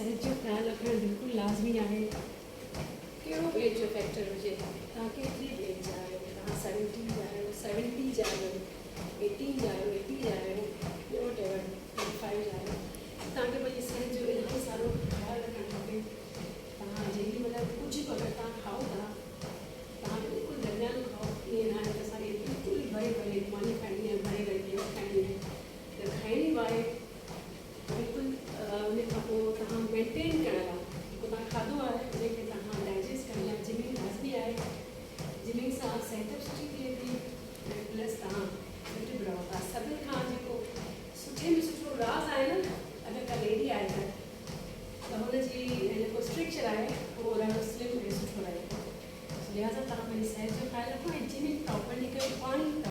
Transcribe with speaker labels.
Speaker 1: सेहत जो ख़्यालु रखणु बिल्कुलु लाज़मी आहे। कहिड़ो बि एज जो फैक्टर हुजे, तव्हां केतिरी बि एज जा आहियो, तव्हां 70 जा आहियो, 70 जा आहियो, 18 जा आहियो, 80 जा आहियो, वॉट एवर 25 जा आहियो, तव्हांखे पंहिंजी सेहत जो इलाही सारो ख़्यालु रखणु खपे। तव्हां जेॾी महिल कुझु बि अगरि तव्हां खाओ था, तव्हां बिल्कुलु दरमियानो खाओ। ईअं न आहे त असांखे बिल्कुलु भरे भरे मानी खाइणी आहे, भरे भरे गेहूं खाइणी आहे, त खाइणी बि आहे बिल्कुलु। उन खां पोइ तव्हां मेंटेन करण लाइ जेको तव्हां खाधो आहे उनखे तव्हां डाइजेस्ट करण लाइ जिमिंग लाज़मी आहे। जिमिंग सां सिहत बि सुठी थिए थी ऐं प्लस तव्हां